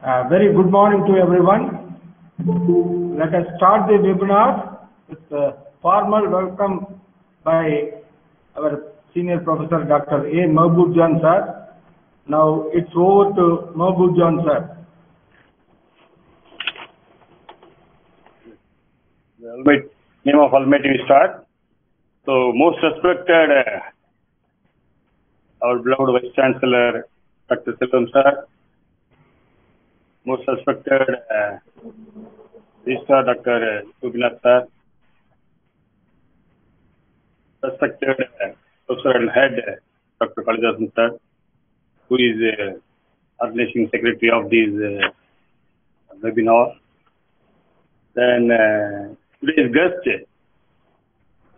Very good morning to everyone. Let us start the webinar with a formal welcome by our senior professor Dr. A. Mahbub Jan sir. Now it's over to Mahbub Jan sir. The name of Almighty we start. So most respected our beloved Vice Chancellor Dr. Selvam sir, most respected Registrar Dr. Gopinath sir, respected Professor and Head Dr. Kalidasan sir, who is Organizing Secretary of this webinar. Then today's guest,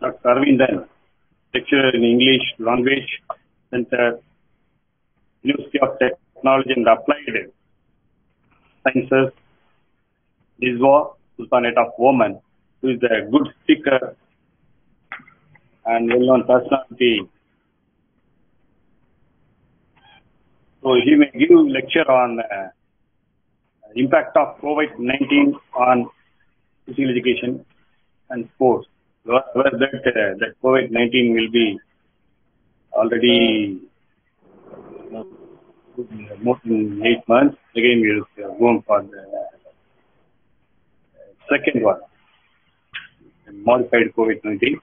Dr. Aravindan, lecturer in English Language Center, University of Technology and Applied Sciences, Nizwa, Sultanate of Oman, who is a good speaker and well-known personality. So he may give lecture on impact of COVID-19 on physical education and sports. Where that COVID-19 will be already more than 8 months. Again, we will go on for the second one, modified COVID-19.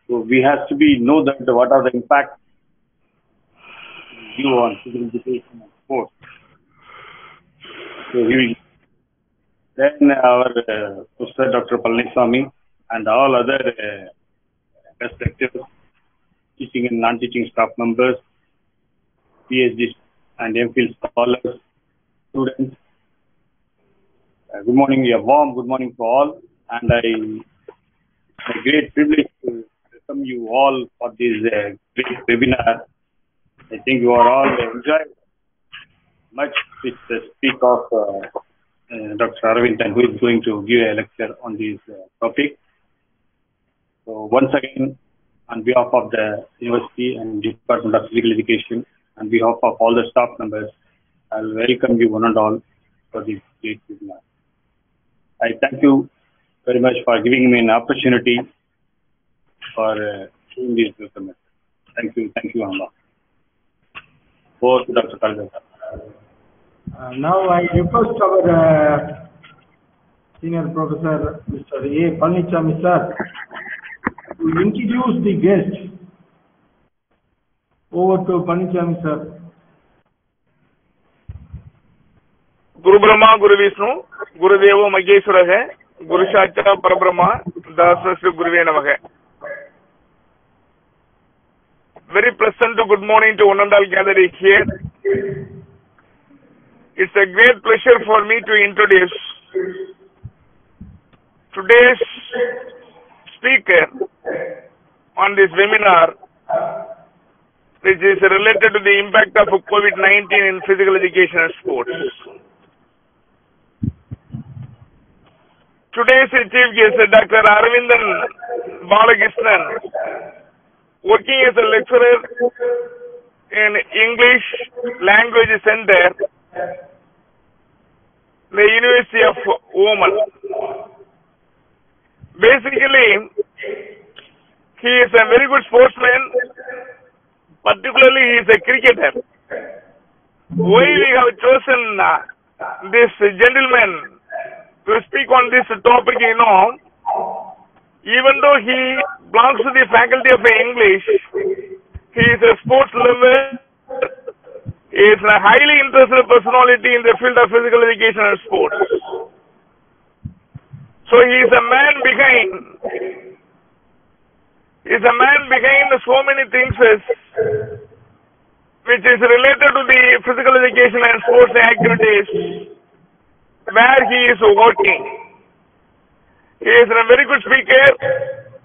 So we have to know that what are the impacts due on physical education and sports. So then our Professor Dr. Palaniswamy and all other guest lecturers, teaching and non-teaching staff members, PhD and MPhil scholars, students. Good morning, a warm good morning to all, and it's a great privilege to welcome you all for this great webinar. I think you are all enjoying much with the speak of Dr. Aravindan, who is going to give a lecture on this topic. So once again, on behalf of the University and Department of Physical Education, on behalf of all the staff members, I will welcome you one and all for this great webinar. I thank you very much for giving me an opportunity for doing this webinar. Thank you, Allah. For Dr. Kalidasan. Now I request our senior professor, Mr. A. Palaniswamy sir, to introduce the guest. Over to Palaniswamy sir. Guru Brahma, Guru Vishnu, Guru Devo Maheshwara, Guru Sakshat Parabrahma, Dasasya Guruve Namaha. Very pleasant good morning to one and all gathered here. It's a great pleasure for me to introduce today's speaker on this webinar, which is related to the impact of COVID-19 in physical education and sports. Today's chief guest, Dr. Aravindan Balakrishnan, working as a lecturer in English Language Center, the University of Oman. Basically, he is a very good sportsman, particularly he is a cricketer. Why we have chosen this gentleman to speak on this topic, even though he belongs to the faculty of English, he is a sports lover. He is a highly interested personality in the field of physical education and sports. So he is a man behind so many things which is related to the physical education and sports activities where he is working. He is a very good speaker,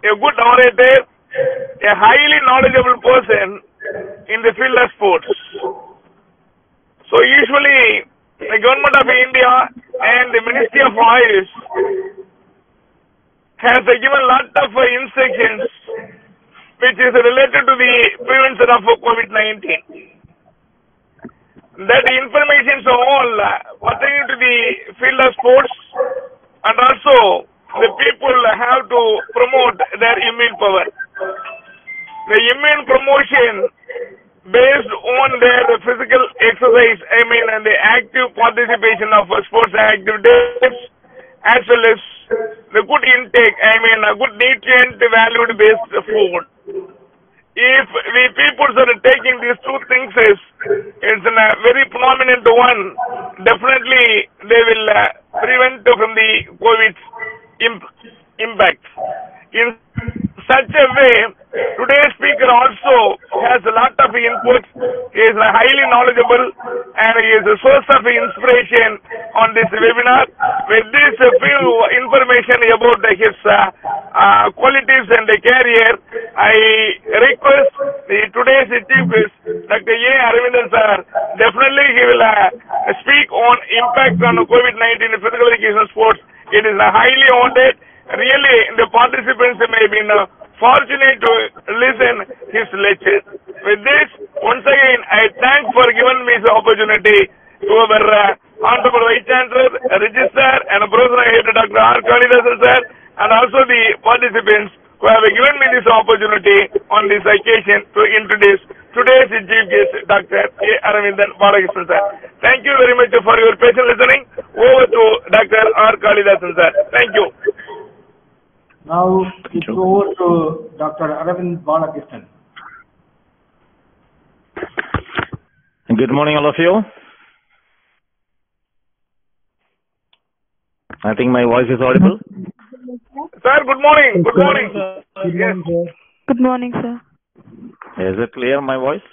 a good orator, a highly knowledgeable person in the field of sports. So usually the Government of India and the Ministry of Ayush has given a lot of instructions which is related to the prevention of COVID-19. that the information are all pertaining to the field of sports, and also the people have to promote their immune power. The immune promotion based on their physical exercise, and the active participation of sports activities, as well as the good intake, a good nutrient valued based food. If we people are taking these two things, it's a very prominent one. Definitely, they will prevent from the COVID impact. In such a way, today's speaker also has a lot of input. He is highly knowledgeable and he is a source of inspiration on this webinar. With this few information about his qualities and career, I request today's chief guest, Dr. A. Aravindan sir. Definitely he will speak on impact on COVID-19 in physical education sports. It is highly wanted. Really, the participants may be fortunate to listen his lecture. With this, once again, I thank for giving me this opportunity to our Honorable Vice Chancellor, Registrar and Professor Head Dr. R. Kalidasan sir, and also the participants who have given me this opportunity on this occasion to introduce today's chief guest, Dr. A. Aravindan Balakrishnan sir. Thank you very much for your patient listening. Over to Dr. R. Kalidasan sir. Thank you. Now it's over to Dr. Aravind Balakrishnan. Good morning, all of you. I think my voice is audible. Sir, good morning. Good morning. Good morning, sir. Is it clear, my voice?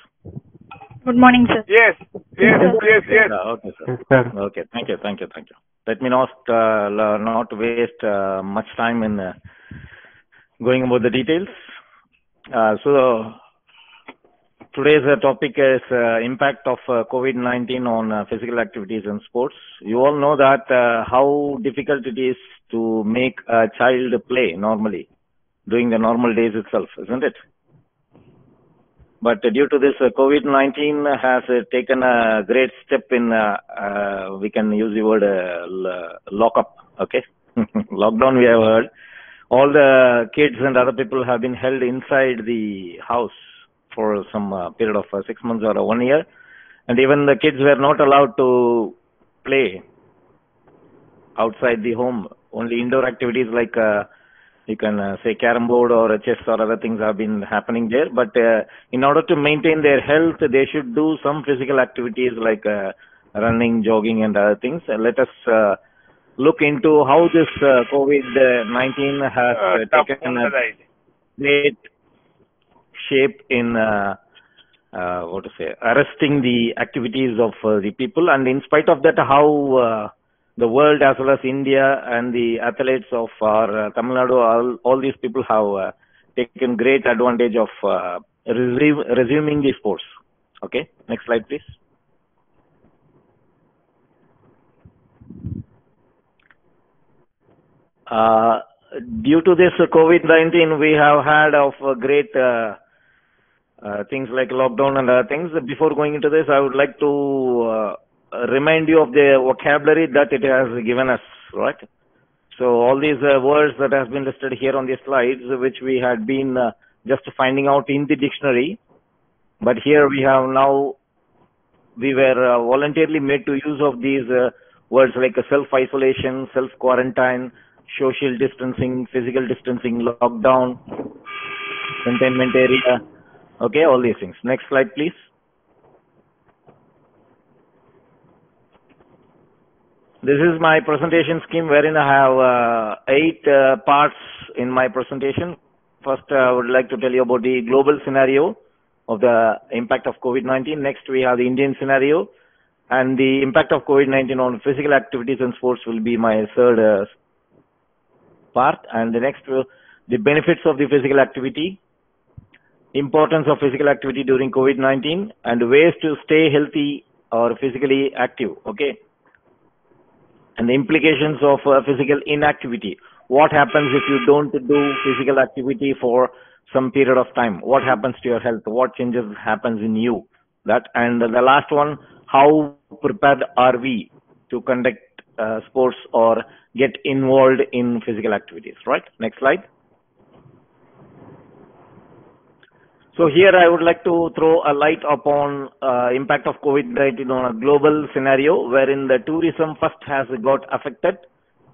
Good morning, sir. Yes. Okay, sir. Yes, Okay, thank you. Let me not waste much time in going about the details. So today's topic is impact of COVID-19 on physical activities and sports. You all know that how difficult it is to make a child play normally during the normal days itself, isn't it? But due to this, COVID-19 has taken a great step in, we can use the word lock-up, okay? Lockdown, we have heard. All the kids and other people have been held inside the house for some period of 6 months or 1 year. And even the kids were not allowed to play outside the home. Only indoor activities like you can say carom board or chess or other things have been happening there. But in order to maintain their health, they should do some physical activities like running, jogging and other things. Let us look into how this COVID-19 has taken a great shape in arresting the activities of the people. And in spite of that, how the world as well as India and the athletes of our Tamil Nadu, all these people have taken great advantage of resuming the sports. Okay, next slide please. Due to this COVID-19, we have had of great things like lockdown and other things. Before going into this, I would like to remind you of the vocabulary that it has given us, right? So all these words that has been listed here on the slides, which we had been just finding out in the dictionary, but here we have now, we were voluntarily made to use of these words like self-isolation, self-quarantine, social distancing, physical distancing, lockdown, containment area, okay, all these things. Next slide, please. This is my presentation scheme wherein I have 8 parts in my presentation. First, I would like to tell you about the global scenario of the impact of COVID-19. Next, we have the Indian scenario, and the impact of COVID-19 on physical activities and sports will be my third part. And the next, the benefits of the physical activity, importance of physical activity during COVID-19, and ways to stay healthy or physically active, okay? And the implications of physical inactivity. What happens if you don't do physical activity for some period of time? What happens to your health? What changes happens in you? That, and the last one, how prepared are we to conduct sports or get involved in physical activities, right? Next slide. So here I would like to throw a light upon impact of COVID-19 on a global scenario wherein the tourism first has got affected.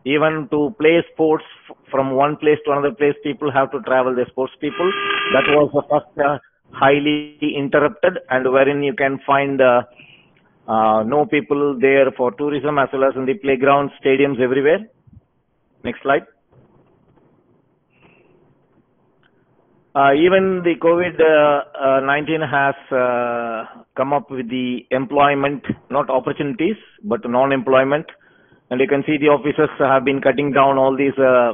Even to play sports from one place to another place, people have to travel, the sports people. That was the first highly interrupted, and wherein you can find no people there for tourism as well as in the playgrounds, stadiums, everywhere. Next slide. Even the COVID-19 has come up with the employment, not opportunities, but non-employment. And you can see the officers have been cutting down all these people,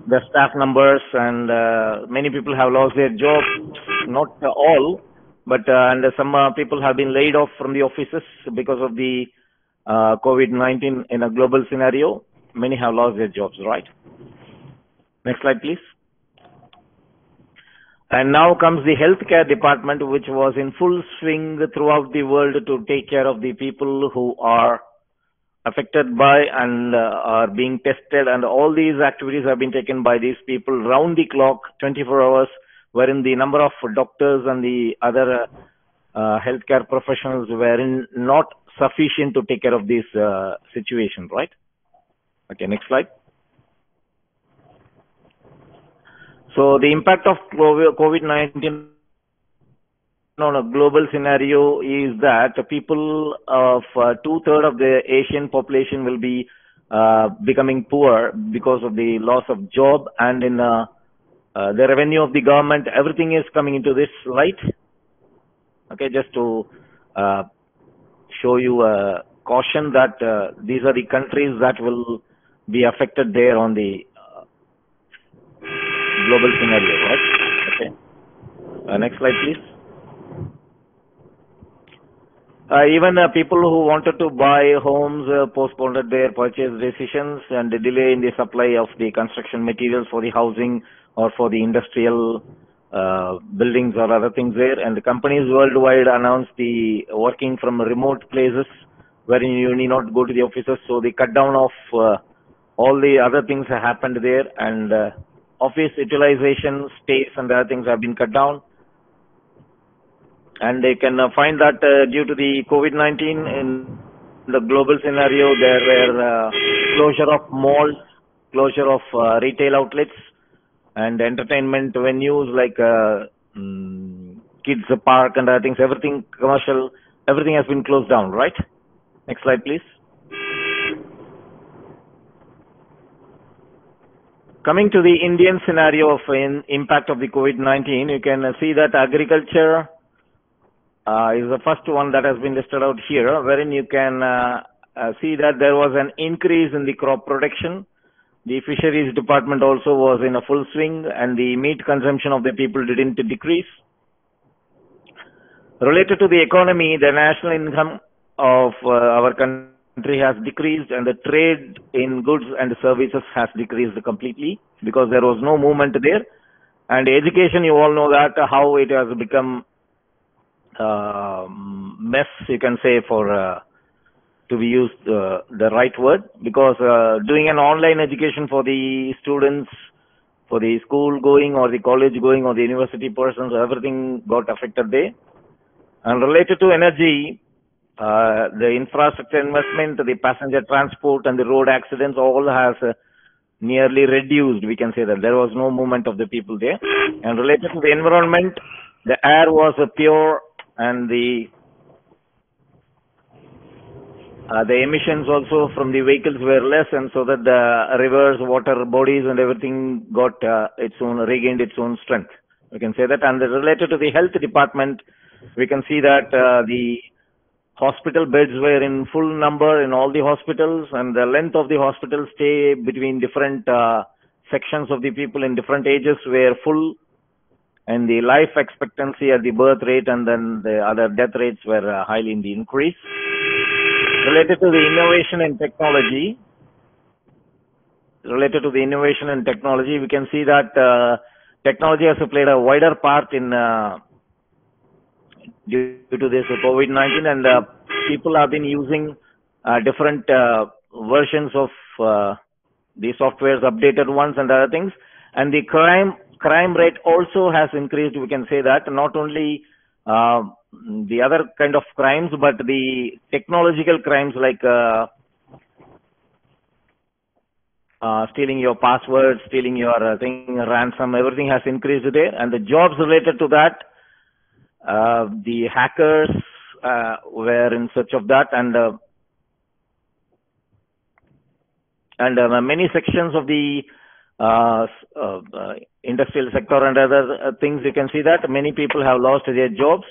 the staff numbers, and many people have lost their jobs. Not all, but and some people have been laid off from the offices because of the COVID-19 in a global scenario. Many have lost their jobs, right? Next slide, please. And now comes the healthcare department, which was in full swing throughout the world to take care of the people who are affected by and are being tested. And all these activities have been taken by these people round the clock, 24 hours, wherein the number of doctors and the other healthcare professionals were not sufficient to take care of this situation, right? Okay, next slide. So the impact of COVID-19 on a global scenario is that people of 2/3 of the Asian population will be becoming poor because of the loss of job, and in the revenue of the government, everything is coming into this light. Okay, just to show you a caution that these are the countries that will be affected there on the global scenario, right? Okay. Next slide, please. Even people who wanted to buy homes postponed their purchase decisions and the delay in the supply of the construction materials for the housing or for the industrial buildings or other things there. And the companies worldwide announced the working from remote places wherein you need not go to the offices. So the cut down of all the other things have happened there, and office utilization, stays and other things have been cut down. And they can find that due to the COVID-19 in the global scenario, there were closure of malls, closure of retail outlets, and entertainment venues like kids park and other things, everything commercial, everything has been closed down, right? Next slide, please. Coming to the Indian scenario of impact of the COVID-19, you can see that agriculture is the first one that has been listed out here, wherein you can see that there was an increase in the crop production. The fisheries department also was in a full swing, and the meat consumption of the people didn't decrease. Related to the economy, the national income of our country has decreased, and the trade in goods and services has decreased completely because there was no movement there. And education, you all know that how it has become mess, you can say, for to be used the right word, because doing an online education for the students, for the school going or the college going or the university persons, everything got affected there. And related to energy, the infrastructure investment, the passenger transport and the road accidents all has nearly reduced. We can say that there was no movement of the people there. And related to the environment, the air was pure, and the emissions also from the vehicles were less, and so that the rivers, water bodies and everything got regained its own strength. We can say that. And related to the health department, we can see that the hospital beds were in full number in all the hospitals, and the length of the hospital stay between different sections of the people in different ages were full, and the life expectancy at the birth rate and then the other death rates were highly in the increase. Related to the innovation and technology, we can see that technology has played a wider part in due to this COVID-19, and people have been using different versions of the softwares, updated ones and other things, and the crime rate also has increased. We can say that not only the other kind of crimes, but the technological crimes like stealing your password, stealing your ransom, everything has increased there. And the jobs related to that, the hackers were in search of that, and many sections of the industrial sector and other things, you can see that many people have lost their jobs.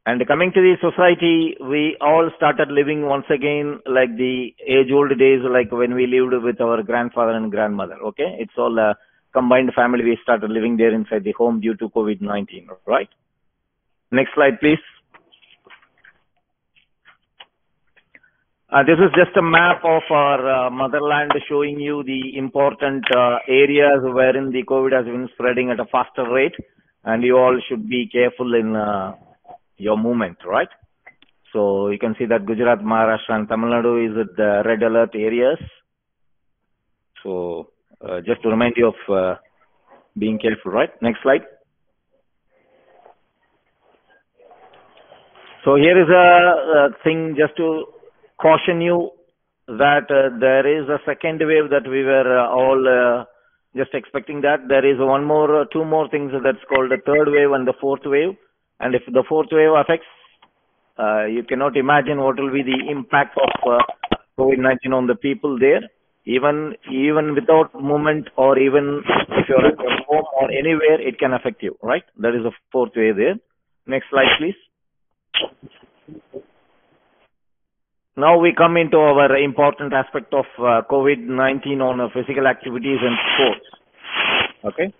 And coming to the society, we all started living once again like the age-old days, like when we lived with our grandfather and grandmother, okay? It's all a combined family. We started living there inside the home due to COVID-19, right? Next slide, please. This is just a map of our motherland showing you the important areas wherein the COVID has been spreading at a faster rate, and you all should be careful in your movement, right? So you can see that Gujarat, Maharashtra and Tamil Nadu is at the red alert areas. So just to remind you of being careful, right? Next slide. So here is a thing just to caution you that there is a second wave that we were all just expecting that. There is two more things that's called the third wave and the fourth wave. And if the fourth wave affects, you cannot imagine what will be the impact of COVID-19 on the people there. Even without movement, or even if you're at your home or anywhere, it can affect you, right? That is the fourth wave there. Next slide, please. Now we come into our important aspect of COVID-19 on physical activities and sports. Okay.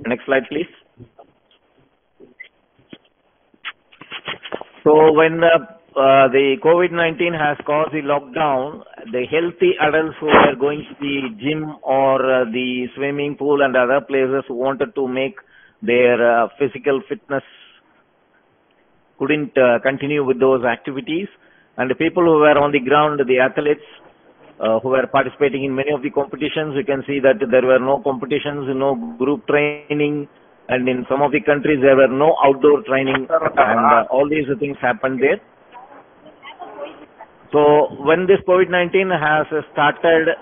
Next slide, please. So when the COVID-19 has caused the lockdown, the healthy adults who were going to the gym or the swimming pool and other places who wanted to make their physical fitness couldn't continue with those activities. And the people who were on the ground, the athletes who were participating in many of the competitions, you can see that there were no competitions, no group training, and in some of the countries there were no outdoor training, and all these things happened there. So when this COVID-19 has started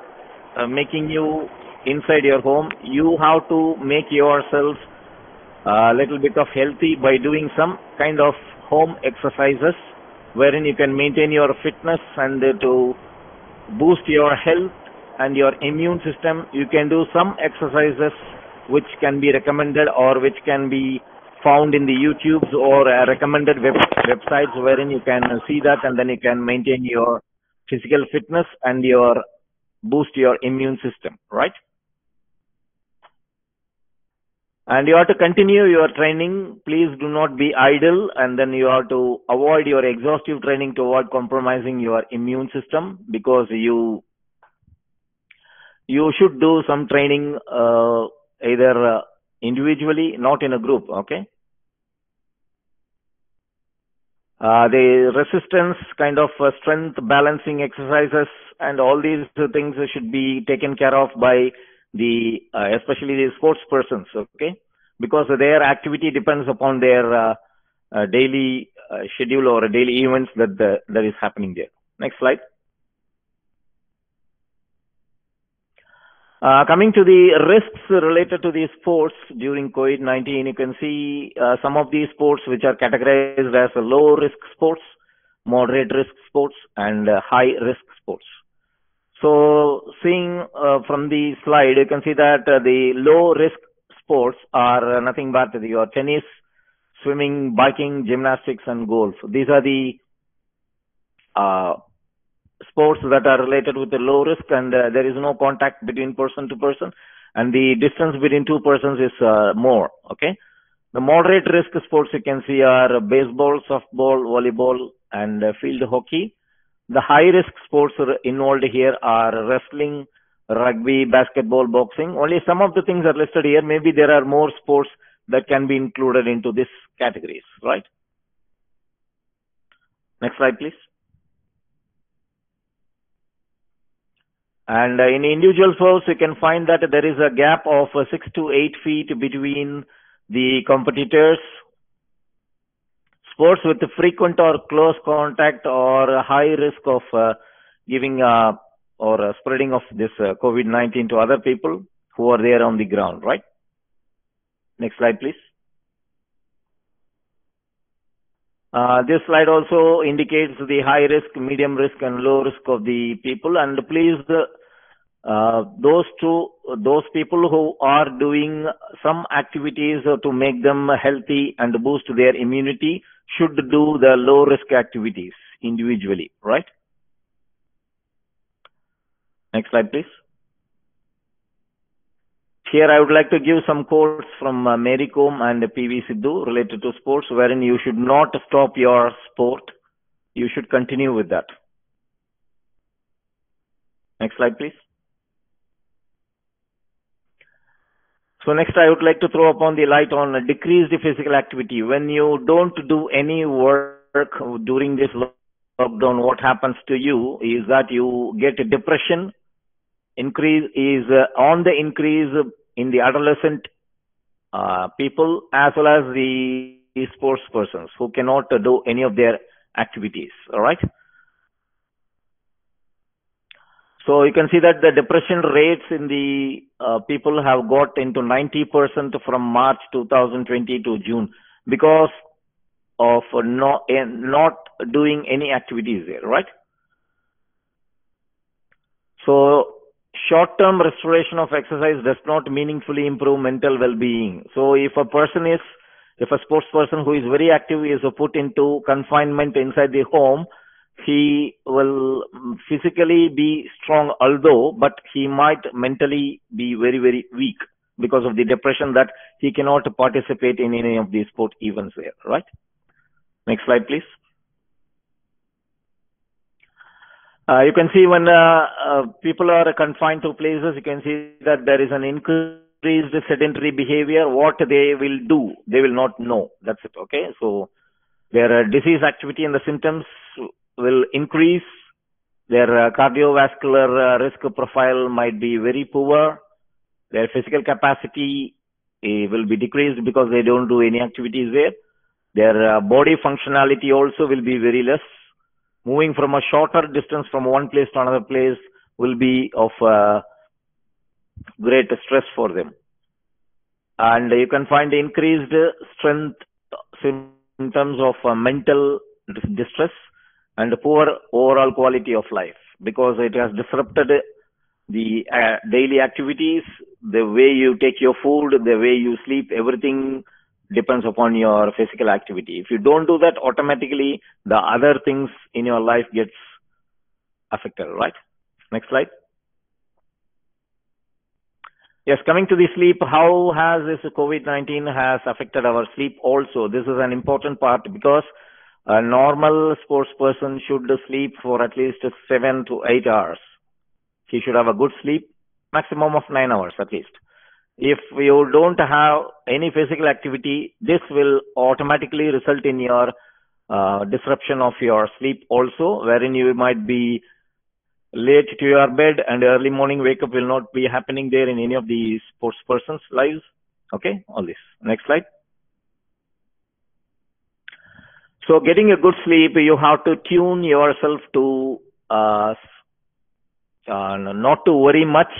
making you inside your home, you have to make yourself a little bit of healthy by doing some kind of home exercises wherein you can maintain your fitness, and to boost your health and your immune system, you can do some exercises which can be recommended or which can be found in the YouTubes or recommended websites wherein you can see that, and then you can maintain your physical fitness and boost your immune system, right? And you have to continue your training. Please do not be idle, and then you have to avoid your exhaustive training to avoid compromising your immune system, because you should do some training either individually, not in a group, okay? The resistance kind of strength balancing exercises and all these things should be taken care of by especially the sports persons, okay? Because their activity depends upon their daily schedule or daily events that is happening there. Next slide. Coming to the risks related to these sports during COVID-19, you can see some of these sports which are categorized as low risk sports, moderate risk sports, and high risk sports. So seeing from the slide, you can see that the low risk sports are nothing but your tennis, swimming, biking, gymnastics, and golf. These are the sports that are related with the low risk, and there is no contact between person to person, and the distance between two persons is more, okay? The moderate risk sports you can see are baseball, softball, volleyball, and field hockey. The high risk sports involved here are wrestling, rugby, basketball, boxing. Only some of the things are listed here. Maybe there are more sports that can be included into these categories, right? Next slide, please. And in individual sports, you can find that there is a gap of 6 to 8 feet between the competitors. Sports with frequent or close contact or high risk of giving or spreading of this COVID-19 to other people who are there on the ground, right? Next slide, please. This slide also indicates the high risk, medium risk, and low risk of the people. And please, those people who are doing some activities to make them healthy and boost their immunity should do the low risk activities individually, right? Next slide, please. Here I would like to give some quotes from Mary Kom and PV Sidhu related to sports, wherein you should not stop your sport. You should continue with that. Next slide, please. So next I would like to throw upon the light on decreased physical activity. When you don't do any work during this lockdown, what happens to you is that you get depression. Increase is on the increase in the adolescent people as well as the sports persons who cannot do any of their activities. All right. So you can see that the depression rates in the people have got into 90% from March 2020 to June because of not doing any activities there, right? So short-term restoration of exercise does not meaningfully improve mental well-being. So if a sports person who is very active is put into confinement inside the home, he will physically be strong, but he might mentally be very, very weak because of the depression that he cannot participate in any of these sport events there, right? Next slide, please. You can see when people are confined to places, you can see that there is an increased sedentary behavior. What they will do, they will not know. That's it, okay? So their disease activity and the symptoms will increase. Their cardiovascular risk profile might be very poor. Their physical capacity will be decreased because they don't do any activities there. Their body functionality also will be very less. Moving from a shorter distance from one place to another place will be of great stress for them. And you can find increased strength symptoms of mental distress and poor overall quality of life because it has disrupted the daily activities, the way you take your food, the way you sleep, everything depends upon your physical activity. If you don't do that, automatically the other things in your life gets affected, right? Next slide. Yes, coming to the sleep, how has this COVID-19 has affected our sleep also? This is an important part because a normal sports person should sleep for at least 7 to 8 hours. He should have a good sleep, maximum of 9 hours at least. If you don't have any physical activity, this will automatically result in your disruption of your sleep also, wherein you might be late to your bed and early morning wake up will not be happening there in any of the sports persons' lives. Okay, all this. Next slide. So getting a good sleep, you have to tune yourself to not to worry much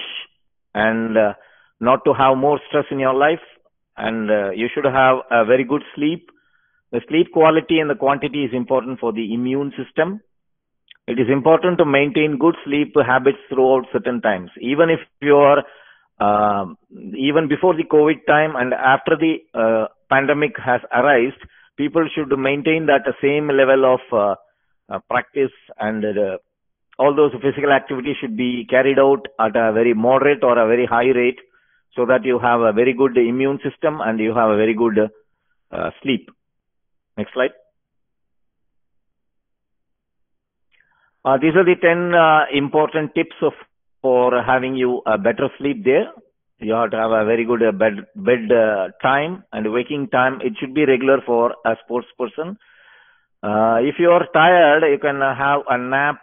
and not to have more stress in your life, and you should have a very good sleep. The sleep quality and the quantity is important for the immune system. It is important to maintain good sleep habits throughout certain times. Even if you are, even before the COVID time and after the pandemic has arisen, people should maintain that same level of practice and all those physical activities should be carried out at a very moderate or a very high rate so that you have a very good immune system and you have a very good sleep. Next slide. These are the 10 important tips for having you a better sleep there. You have to have a very good bed time and waking time. It should be regular for a sports person. If you are tired, you can have a nap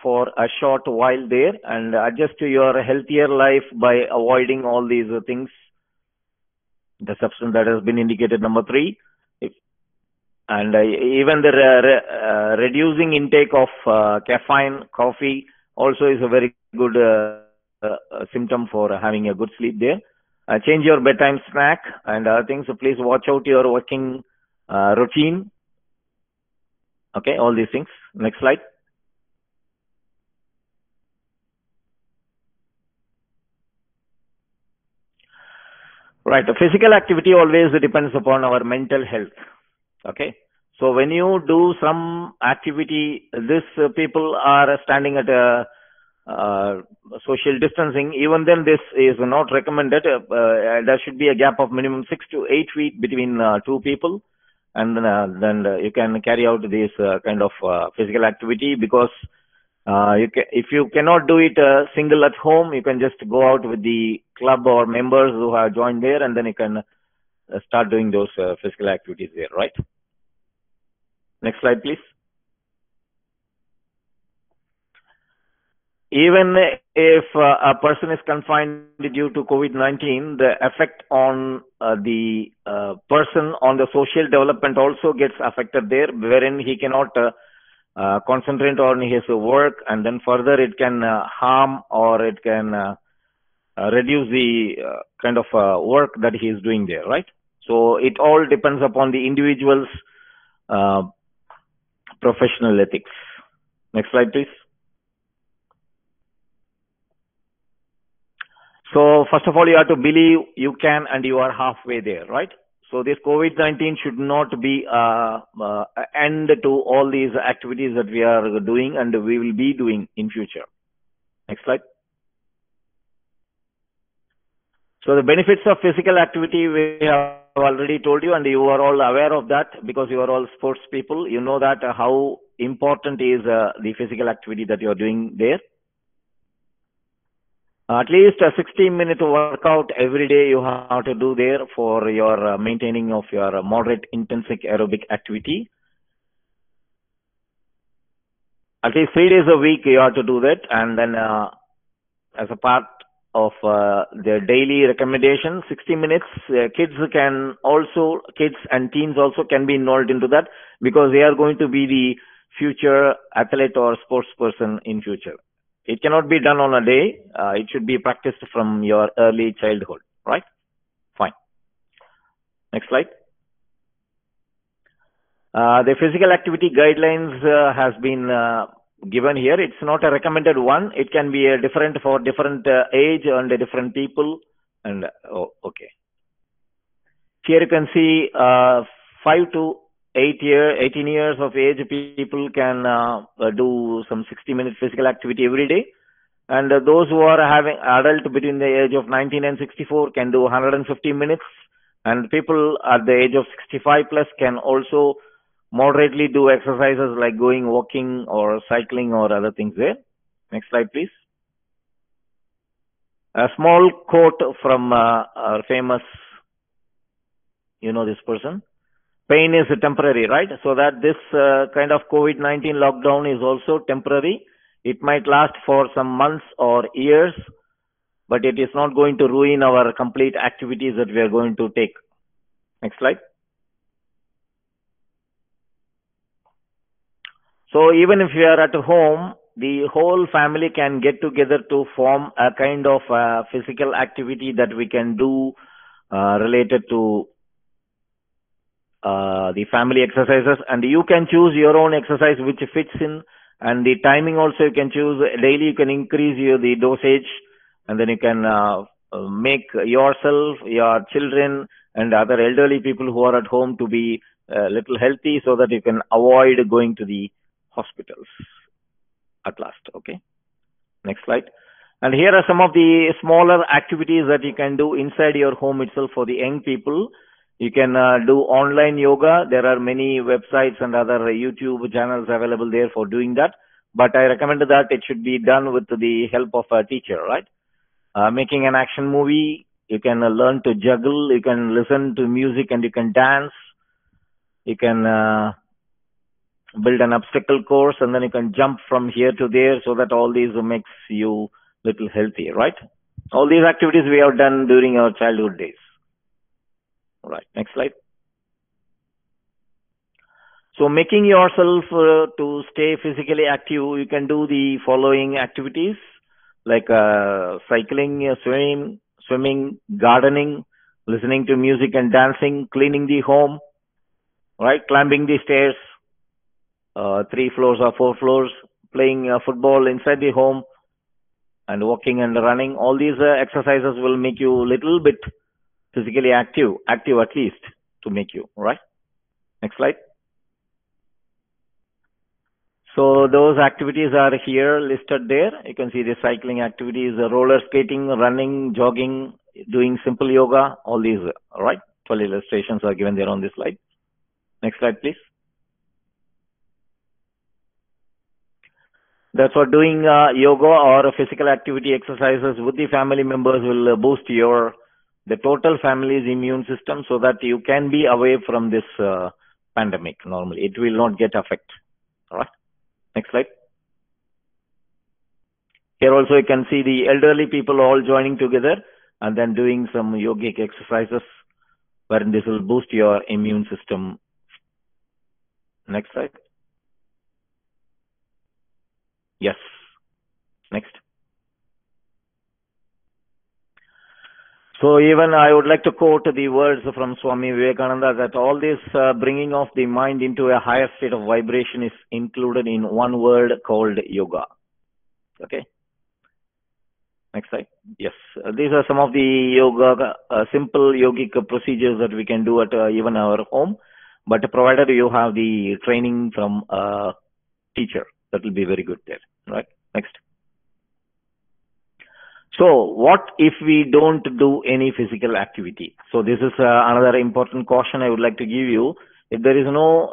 for a short while there and adjust to your healthier life by avoiding all these things. The substance that has been indicated, number 3. And even the reducing intake of caffeine, coffee also is a very good symptom for having a good sleep there. Change your bedtime snack and other things. So please watch out your working routine. Okay, all these things. Next slide. Right, the physical activity always depends upon our mental health. Okay, so when you do some activity, this people are standing at a social distancing. Even then, this is not recommended. There should be a gap of minimum 6 to 8 feet between 2 people, and then you can carry out this kind of physical activity, because if you cannot do it single at home, you can just go out with the club or members who have joined there, and then you can start doing those physical activities there, right? Next slide, please. Even if a person is confined due to COVID-19, the effect on the person on the social development also gets affected there, wherein he cannot concentrate on his work, and then further it can harm or it can reduce the kind of work that he is doing there, right? So it all depends upon the individual's professional ethics. Next slide, please. So first of all, you have to believe you can, and you are halfway there, right? So this COVID-19 should not be an end to all these activities that we are doing and we will be doing in future. Next slide. So the benefits of physical activity we have already told you, and you are all aware of that because you are all sports people. You know that how important is the physical activity that you are doing there. At least a 60-minute workout every day you have to do there for your maintaining of your moderate intensive aerobic activity. At least 3 days a week you have to do that, and then as a part of their daily recommendation, 60 minutes, kids and teens also can be involved into that, because they are going to be the future athlete or sports person in future. It cannot be done on a day. It should be practiced from your early childhood, right? Fine. Next slide. The physical activity guidelines has been given here. It's not a recommended one. It can be different for different age and different people. And okay. Here you can see 5 to 18 years of age people can do some 60-minute physical activity every day. And those who are having adult between the age of 19 and 64 can do 150 minutes. And people at the age of 65 plus can also moderately do exercises like walking or cycling or other things there. Next slide, please. A small quote from our famous, this person. Pain is temporary, right? So that this kind of COVID-19 lockdown is also temporary. It might last for some months or years, but it is not going to ruin our complete activities that we are going to take. Next slide. So even if you are at home, the whole family can get together to form a kind of physical activity that we can do related to the family exercises, and you can choose your own exercise which fits in, and the timing also you can choose. Daily you can increase the dosage, and then you can make yourself, your children and other elderly people who are at home to be a little healthy, so that you can avoid going to the hospitals at last. Okay, next slide. And here are some of the smaller activities that you can do inside your home itself for the young people. You can do online yoga. There are many websites and other YouTube channels available there for doing that. But I recommend that it should be done with the help of a teacher, right? Making an action movie You can learn to juggle, you can listen to music and you can dance. You can build an obstacle course and then you can jump from here to there, so that all these makes you little healthier, right? All these activities we have done during our childhood days. All right, next slide. So making yourself to stay physically active, you can do the following activities like cycling, swimming, gardening, listening to music and dancing, cleaning the home, right? Climbing the stairs, 3 floors or 4 floors, playing football inside the home, and walking and running. All these exercises will make you a little bit physically active at least to make you, right? Next slide. So those activities are here listed there. You can see the cycling activities, roller skating, running, jogging, doing simple yoga, all these, all right? 12 illustrations are given there on this slide. Next slide, please. That's what doing yoga or physical activity exercises with the family members will boost the total family's immune system, so that you can be away from this pandemic normally. It will not get affected. All right. Next slide. Here also you can see the elderly people all joining together and then doing some yogic exercises, wherein this will boost your immune system. Next slide. Yes. Next. So even I would like to quote the words from Swami Vivekananda that all this bringing of the mind into a higher state of vibration is included in one word called yoga. Okay. Next slide. Yes. These are some of the yoga, simple yogic procedures that we can do at even our home, but provided you have the training from a teacher, that will be very good there. Right. Next. So what if we don't do any physical activity? So this is another important caution I would like to give you. If there is no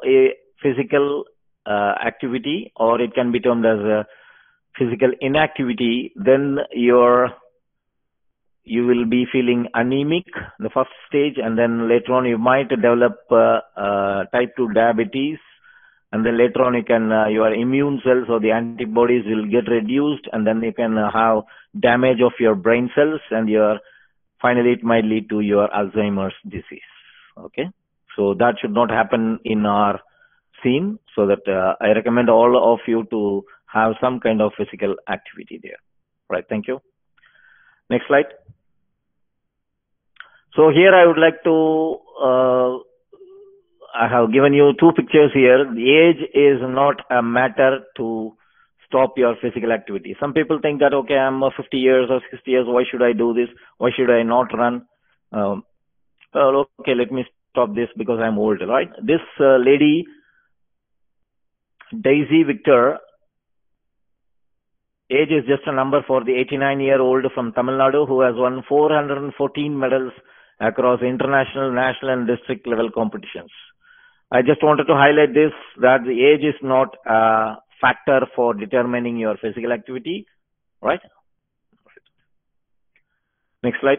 physical activity, or it can be termed as a physical inactivity, then you will be feeling anemic, the first stage, and then later on you might develop type 2 diabetes, and then later on you can your immune cells or the antibodies will get reduced, and then you can have damage of your brain cells, and finally it might lead to your Alzheimer's disease. Okay, so that should not happen in our scene, so that I recommend all of you to have some kind of physical activity there. Right, thank you. Next slide. So here I would like to I have given you 2 pictures here. The age is not a matter to stop your physical activity. Some people think that, okay, I'm 50 years or 60 years, why should I do this? Why should I not run? Okay, let me stop this because I'm old, right? This lady, Daisy Victor, age is just a number for the 89-year-old from Tamil Nadu who has won 414 medals across international, national and district level competitions. I just wanted to highlight this, that the age is not a factor for determining your physical activity, right? Next slide.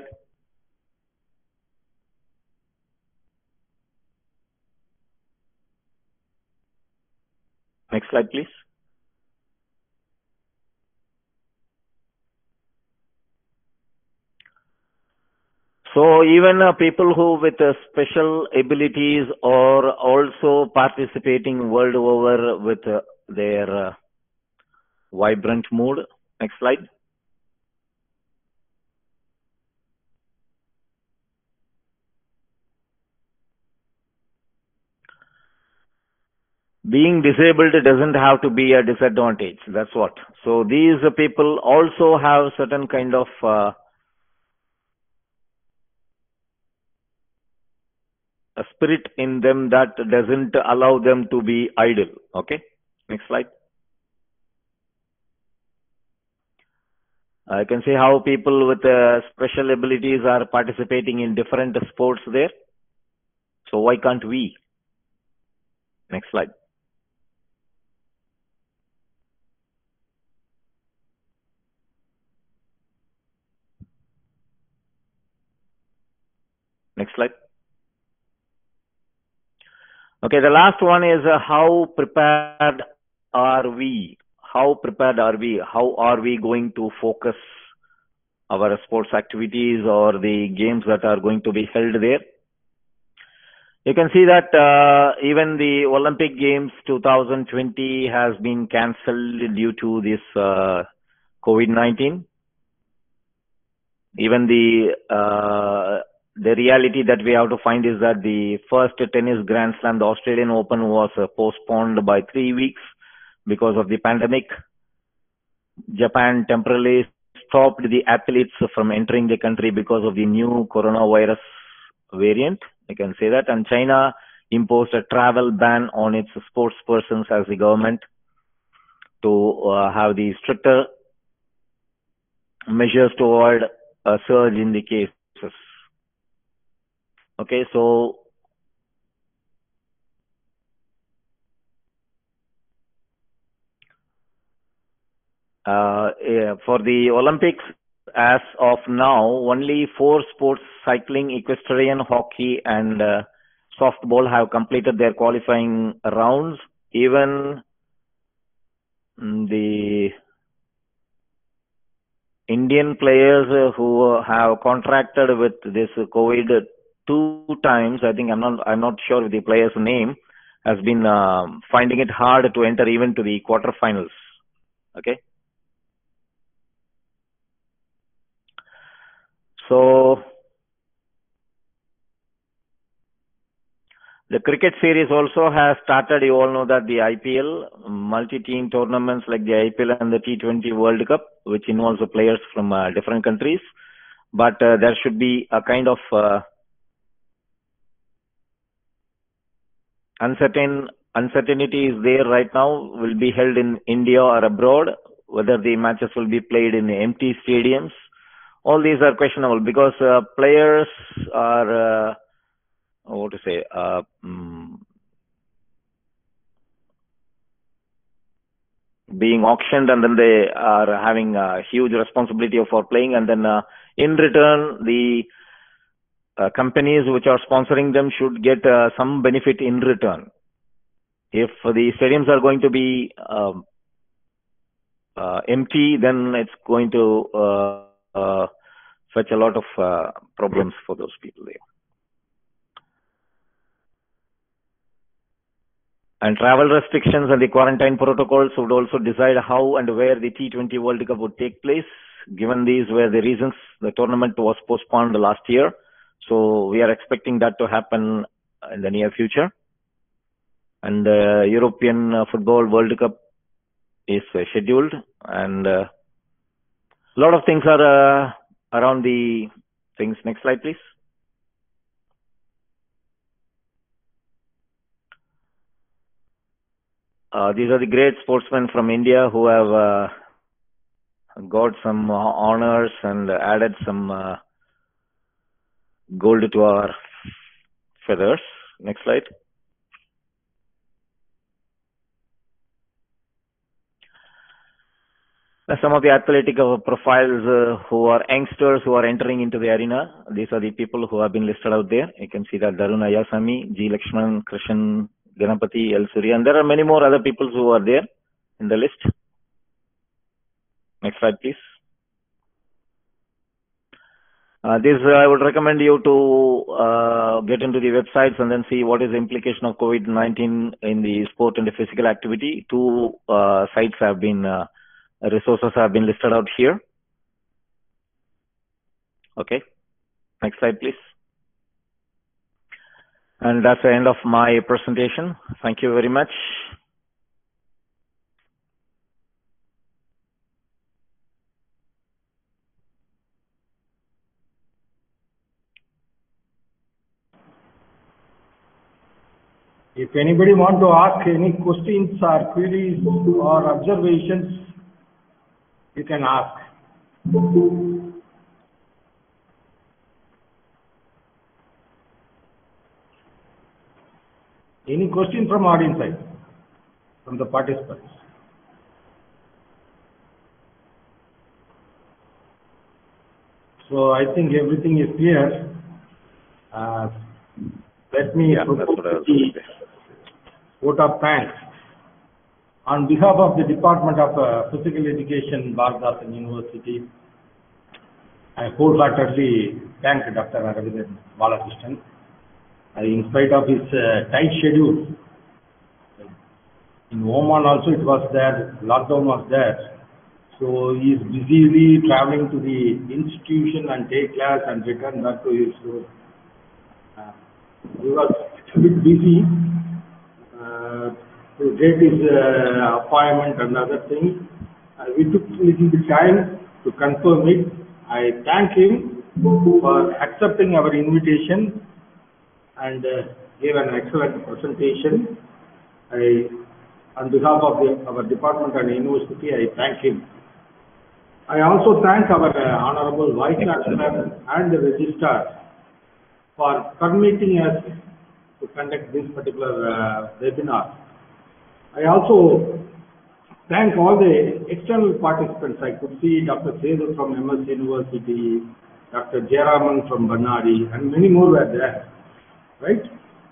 Next slide, please. So even people who with special abilities are also participating world over with their vibrant mood. Next slide. Being disabled doesn't have to be a disadvantage. That's what. So these people also have certain kind of a spirit in them that doesn't allow them to be idle. Okay. Next slide. I can see how people with special abilities are participating in different sports there. So why can't we? Next slide. Next slide. Okay, the last one is how prepared are we? How prepared are we? How are we going to focus our sports activities or the games that are going to be held there? You can see that even the Olympic Games 2020 has been cancelled due to this COVID-19. Even the reality that we have to find is that the first tennis Grand Slam, the Australian Open, was postponed by 3 weeks because of the pandemic. Japan temporarily stopped the athletes from entering the country because of the new coronavirus variant. You can say that. And China imposed a travel ban on its sports persons as the government to have the stricter measures to avoid a surge in the cases. Okay, so for the Olympics, as of now, only 4 sports, cycling, equestrian, hockey, and softball have completed their qualifying rounds. Even the Indian players who have contracted with this COVID 2 times, I think I'm not sure of the player's name, has been finding it hard to enter even to the quarterfinals. Okay. So the cricket series also has started. You all know that the IPL, multi-team tournaments like the IPL and the T20 World Cup, which involves the players from different countries. But there should be a kind of uncertainty is there right now. Will be held in India or abroad. Whether the matches will be played in empty stadiums. All these are questionable because players are, being auctioned, and then they are having a huge responsibility for playing, and then in return, the companies which are sponsoring them should get some benefit in return. If the stadiums are going to be empty, then it's going to fetch a lot of problems for those people there. And travel restrictions and the quarantine protocols would also decide how and where the T20 World Cup would take place. Given these were the reasons, the tournament was postponed last year. So we are expecting that to happen in the near future. And the European Football World Cup is scheduled. And a lot of things are around the things. Next slide, please. These are the great sportsmen from India who have got some honors and added some gold to our feathers. Next slide. Some of the athletic profiles who are youngsters who are entering into the arena. These are the people who have been listed out there. You can see that Darun Ayasami, G. Lakshman, Krishan Ganapati, L. Surya, and there are many more other people who are there in the list. Next slide, please. This I would recommend you to get into the websites and then see what is the implication of COVID-19 in the sport and the physical activity. 2 sites have been, resources have been listed out here. Okay. Next slide, please. And that's the end of my presentation. Thank you very much. If anybody want to ask any questions or queries or observations, you can ask. Any question from audience side, from the participants? So I think everything is clear. Let me Yeah, that's what I was going to say. vote of thanks. On behalf of the Department of Physical Education, Bharathasan University, I wholeheartedly thank Dr. Aravindan Balakrishnan. In spite of his tight schedule, in Oman also it was there, lockdown was there. So he is busily traveling to the institution and take class and return back to his room. He was a bit busy to get his appointment and other things. We took a little bit time to confirm it. I thank him for accepting our invitation and gave an excellent presentation. On behalf of our department and university, I thank him. I also thank our Honorable Vice Chancellor and the Registrar for permitting us to conduct this particular webinar. I also thank all the external participants. I could see Dr. Sedu from MS University, Dr. Jayaraman from Bannari, and many more were there, right?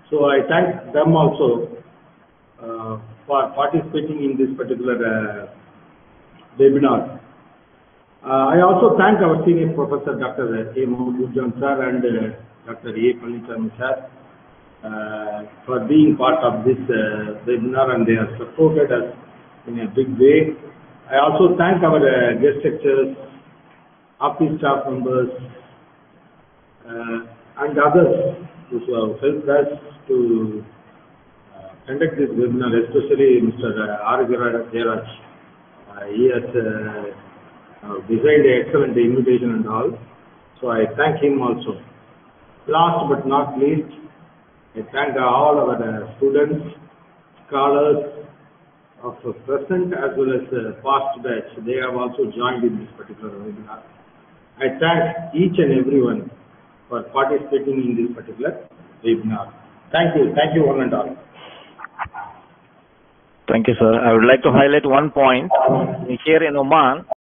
So I thank them also for participating in this particular webinar. I also thank our senior professor, Dr. A. Mahbubjan sir and Dr. A. Palnichami sir for being part of this webinar, and they have supported us in a big way. I also thank our guest lecturers, office staff members, and others who have helped us to conduct this webinar, especially Mr. R. Jayaraj. He has designed an excellent invitation and all. So I thank him also. Last but not least, I thank all our students, scholars of present as well as past batch. They have also joined in this particular webinar. I thank each and everyone for participating in this particular webinar. Thank you. Thank you one and all. Thank you, sir. I would like to highlight one point. Here in Oman,